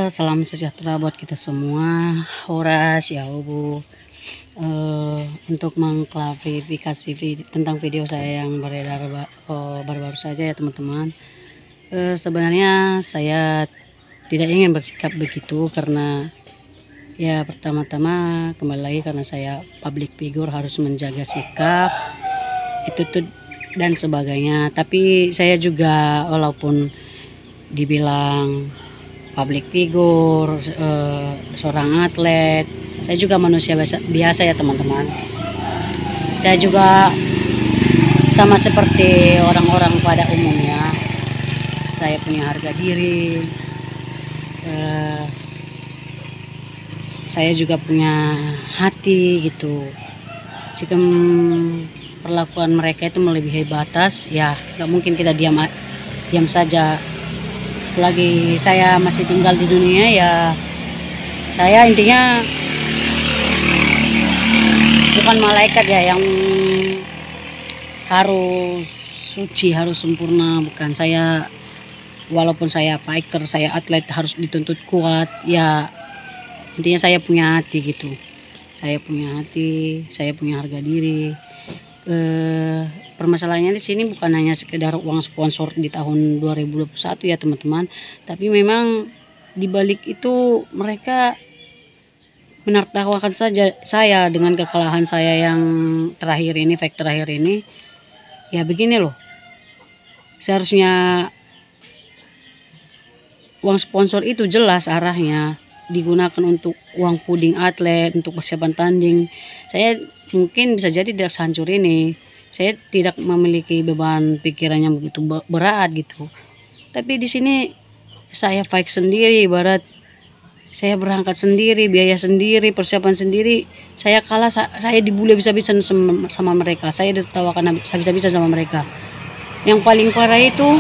Salam sejahtera buat kita semua. Horas ya Bu. Untuk mengklarifikasi tentang video saya yang beredar baru-baru saja ya teman-teman. Sebenarnya saya tidak ingin bersikap begitu karena ya pertama-tama kembali lagi karena saya public figure harus menjaga sikap itu tuh dan sebagainya. Tapi saya juga walaupun dibilang public figure, seorang atlet, saya juga manusia biasa ya teman-teman. Saya juga sama seperti orang-orang pada umumnya. Saya punya harga diri. Saya juga punya hati gitu. Jika perlakuan mereka itu melebihi batas, ya nggak mungkin kita diam saja. Selagi saya masih tinggal di dunia ya saya intinya bukan malaikat ya yang harus suci, harus sempurna, bukan. Saya walaupun saya fighter, saya atlet harus dituntut kuat ya, intinya saya punya hati gitu. Saya punya hati, saya punya harga diri. Permasalahannya di sini bukan hanya sekedar uang sponsor di tahun 2021 ya teman-teman, tapi memang di balik itu mereka menertawakan saja saya dengan kekalahan saya yang terakhir ini, fight terakhir ini. Ya begini loh, seharusnya uang sponsor itu jelas arahnya digunakan untuk uang puding atlet, untuk persiapan tanding. Saya mungkin bisa jadi tidak sehancur ini. Saya tidak memiliki beban pikiran yang begitu berat gitu. Tapi di sini saya fight sendiri, ibarat saya berangkat sendiri, biaya sendiri, persiapan sendiri. Saya kalah, saya dibully bisa-bisa sama mereka. Saya ditertawakan bisa-bisa sama mereka. Yang paling parah itu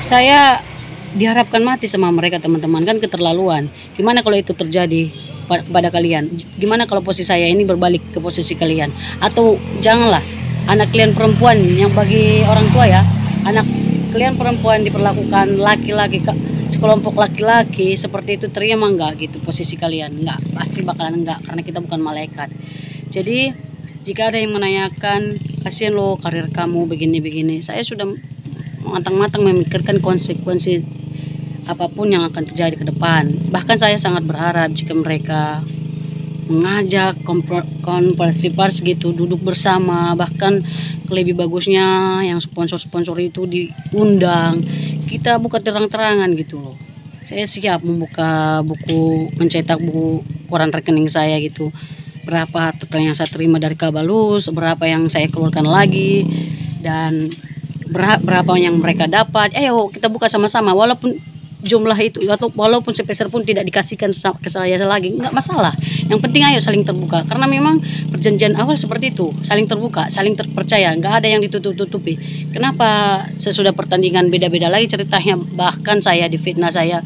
saya diharapkan mati sama mereka teman-teman, kan keterlaluan. Gimana kalau itu terjadi kepada kalian? Gimana kalau posisi saya ini berbalik ke posisi kalian? Atau janganlah anak kalian perempuan yang bagi orang tua ya, anak kalian perempuan diperlakukan laki-laki, sekelompok laki-laki seperti itu, terima enggak gitu posisi kalian? Enggak, pasti bakalan enggak, karena kita bukan malaikat. Jadi jika ada yang menanyakan, kasihan lo karir kamu begini-begini, saya sudah matang-matang memikirkan konsekuensi apapun yang akan terjadi ke depan. Bahkan saya sangat berharap jika mereka mengajak konversi pers gitu, duduk bersama, bahkan lebih bagusnya yang sponsor-sponsor itu diundang, kita buka terang-terangan gitu loh. Saya siap membuka buku, mencetak buku koran rekening saya gitu, berapa total yang saya terima dari Kabalus, berapa yang saya keluarkan lagi, dan berapa yang mereka dapat. Ayo kita buka sama-sama, walaupun jumlah itu atau walaupun sepeser pun tidak dikasihkan ke saya lagi, nggak masalah. Yang penting ayo saling terbuka, karena memang perjanjian awal seperti itu, saling terbuka, saling terpercaya, nggak ada yang ditutup-tutupi. Kenapa sesudah pertandingan beda-beda lagi ceritanya? Bahkan saya difitnah, saya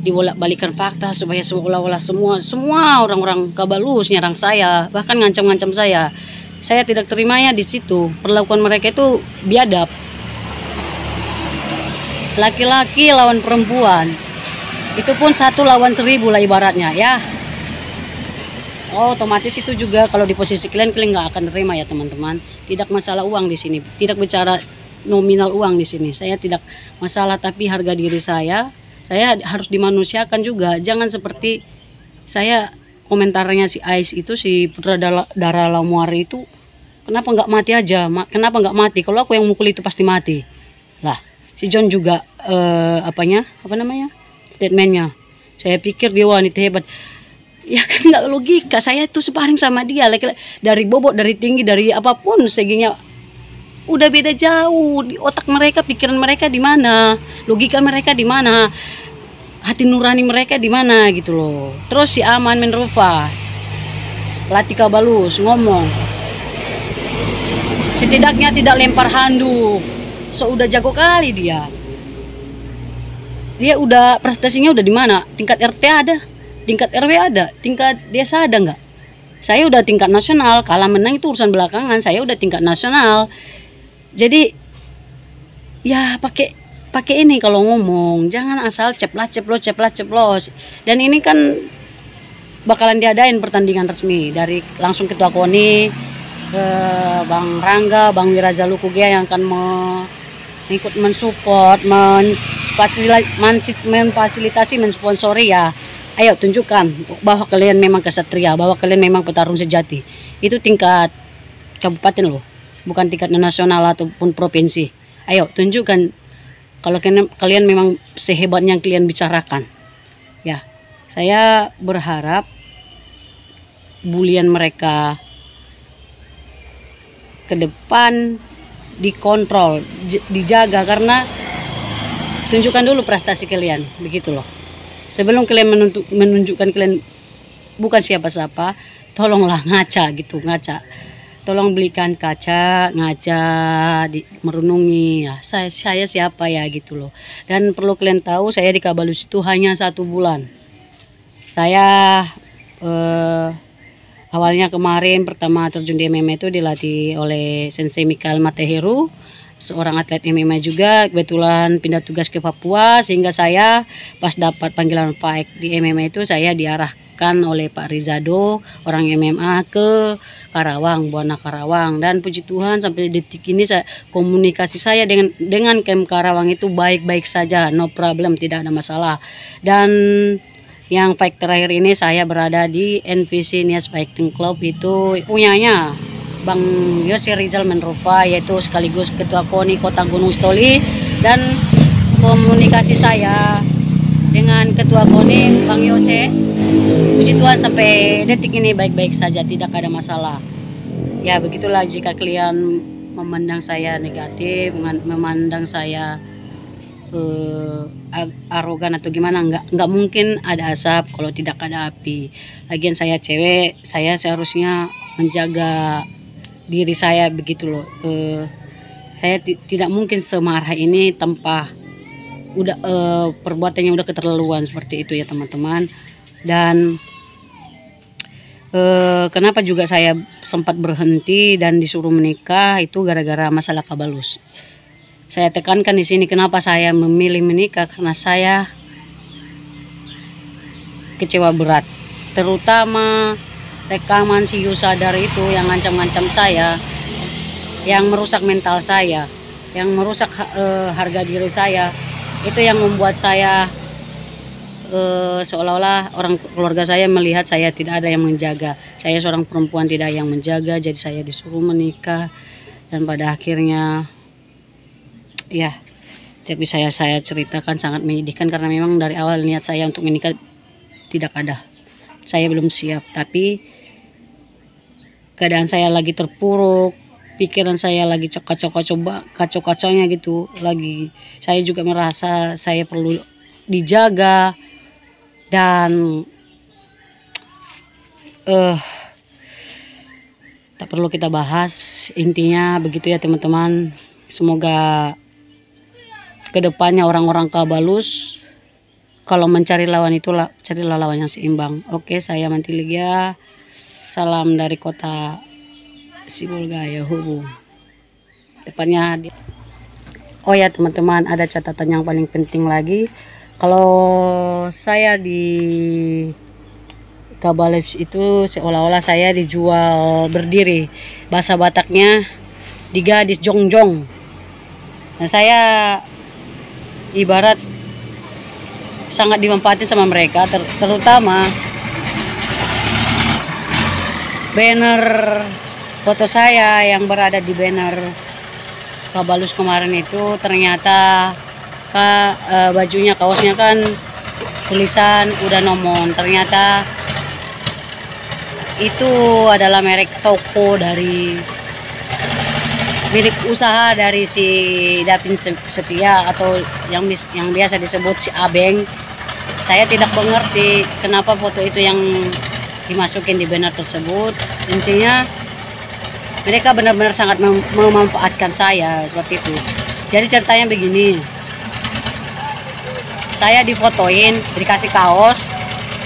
dibolak-balikan fakta supaya seolah-olah semua orang-orang Kabalus nyerang saya, bahkan ngancam-ngancam saya. Saya tidak terimanya di situ. Perlakuan mereka itu biadab. Laki-laki lawan perempuan, itu pun 1 lawan 1000 lah ibaratnya ya. Otomatis itu juga kalau di posisi kalian nggak akan terima ya teman-teman. Tidak masalah uang di sini, tidak bicara nominal uang di sini. Saya tidak masalah, tapi harga diri saya harus dimanusiakan juga. Jangan seperti saya komentarnya si Ais itu, si Putra Dara Lamuari itu, kenapa nggak mati aja? Kenapa nggak mati? Kalau aku yang mukul itu pasti mati. Lah, si John juga statementnya, saya pikir dia wanita hebat. Ya kan nggak logika. Saya itu sparring sama dia, dari bobot, dari tinggi, dari apapun seginya udah beda jauh. Di otak mereka, pikiran mereka di mana, logika mereka di mana, hati nurani mereka di mana gitu loh. Terus si Aman Menrufa, pelatih Kabalus, ngomong setidaknya tidak lempar handuk. So udah jago kali dia udah prestasinya udah di mana? Tingkat RT ada, tingkat RW ada, tingkat desa ada nggak? Saya udah tingkat nasional, kalah menang itu urusan belakangan. Saya udah tingkat nasional. Jadi ya pakai pakai ini kalau ngomong, jangan asal ceplos. Dan ini kan bakalan diadain pertandingan resmi dari langsung ketua KONI ke Bang Rangga, Bang Wirazaluku Gia yang akan ikut mensupport, memfasilitasi, mensponsori ya. Ayo tunjukkan bahwa kalian memang kesatria, bahwa kalian memang petarung sejati. Itu tingkat kabupaten loh, bukan tingkat nasional ataupun provinsi. Ayo tunjukkan kalau kalian memang sehebat yang kalian bicarakan. Ya, saya berharap bulian mereka ke depan dikontrol, dijaga, karena tunjukkan dulu prestasi kalian, begitu loh. Sebelum kalian menunjukkan kalian bukan siapa-siapa, tolonglah ngaca gitu, ngaca. Tolong belikan kaca, ngaca, merenungi ya, saya siapa ya gitu loh. Dan perlu kalian tahu, saya di Kabalus itu hanya 1 bulan. Saya awalnya kemarin pertama terjun di MMA itu dilatih oleh Sensei Mikael Mateheru, seorang atlet MMA juga. Kebetulan pindah tugas ke Papua, sehingga saya pas dapat panggilan fight di MMA itu saya diarahkan oleh Pak Rizado, orang MMA, ke Karawang, Buana Karawang. Dan puji Tuhan sampai detik ini komunikasi saya dengan Kem Karawang itu baik-baik saja, no problem, tidak ada masalah. Dan yang fight terakhir ini saya berada di NVC Nias Fighting Club, itu punyanya Bang Yose Rizal Menrufa, yaitu sekaligus Ketua KONI Kota Gunung Stoli. Dan komunikasi saya dengan Ketua KONI Bang Yose, puji Tuhan sampai detik ini baik-baik saja, tidak ada masalah. Ya begitulah, jika kalian memandang saya negatif, memandang saya arogan atau gimana, nggak mungkin ada asap kalau tidak ada api. Lagian saya cewek, saya seharusnya menjaga diri saya, begitu loh. Saya tidak mungkin semarah ini tanpa udah perbuatannya udah keterlaluan seperti itu ya teman-teman. Dan kenapa juga saya sempat berhenti dan disuruh menikah itu gara-gara masalah Kabalus. Saya tekankan di sini kenapa saya memilih menikah, karena saya kecewa berat, terutama rekaman si Yusadar itu yang ngancam-ngancam saya, yang merusak mental saya, yang merusak harga diri saya. Itu yang membuat saya seolah-olah orang keluarga saya melihat saya tidak ada yang menjaga. Saya seorang perempuan tidak yang menjaga, jadi saya disuruh menikah. Dan pada akhirnya ya, tapi saya ceritakan sangat menyedihkan, karena memang dari awal niat saya untuk menikah tidak ada. Saya belum siap, tapi keadaan saya lagi terpuruk, pikiran saya lagi kacau-kacaunya gitu. Lagi saya juga merasa saya perlu dijaga, dan tak perlu kita bahas. Intinya begitu ya teman-teman. Semoga kedepannya orang-orang Kabalus kalau mencari lawan itu carilah lawan yang seimbang. Oke, saya Mantiligia, salam dari kota Sibolga ya Hubung. Tepatnya oh ya teman-teman, ada catatan yang paling penting lagi. Kalau saya di Kabalus itu seolah-olah saya dijual berdiri. Bahasa Bataknya digadis jongjong. Nah, saya ibarat sangat dimanfaati sama mereka, terutama banner foto saya yang berada di banner Kabalus kemarin itu ternyata bajunya, kaosnya kan tulisan udah nomon. Ternyata itu adalah merek toko dari milik usaha dari si Dapin Setia atau yang biasa disebut si Abeng. Saya tidak mengerti kenapa foto itu yang dimasukin di banner tersebut. Intinya mereka benar-benar sangat memanfaatkan saya seperti itu. Jadi ceritanya begini, saya difotoin, dikasih kaos,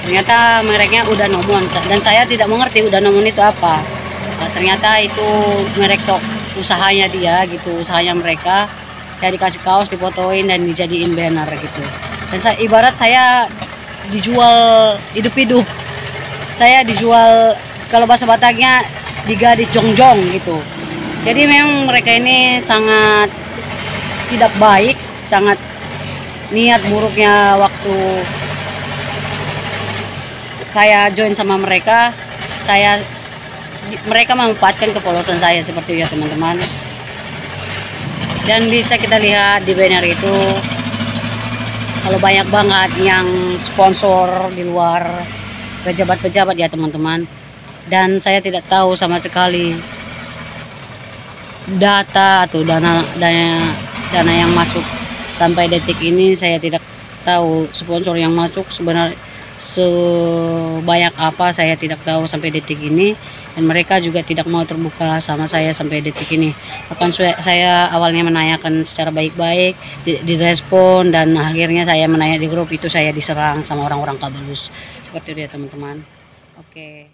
ternyata mereknya udah nomon, dan saya tidak mengerti udah nomon itu apa. Ternyata itu merek usahanya dia gitu, usahanya mereka. saya dikasih kaos, difotoin dan dijadiin banner gitu. Dan ibarat saya dijual hidup-hidup, saya dijual, kalau bahasa Bataknya digadis jongjong gitu. Jadi memang mereka ini sangat tidak baik, sangat niat buruknya waktu saya join sama mereka. Mereka memanfaatkan kepolosan saya seperti itu ya teman-teman. Dan bisa kita lihat di banner itu kalau banyak banget yang sponsor di luar, pejabat-pejabat ya teman-teman. Dan saya tidak tahu sama sekali data atau dana yang masuk sampai detik ini. Saya tidak tahu sponsor yang masuk sebenarnya sebanyak apa, saya tidak tahu sampai detik ini. Dan mereka juga tidak mau terbuka sama saya sampai detik ini. Bahkan saya awalnya menanyakan secara baik-baik, direspon, dan akhirnya saya menanya di grup itu saya diserang sama orang-orang Kabalus. Seperti itu ya teman-teman. Oke.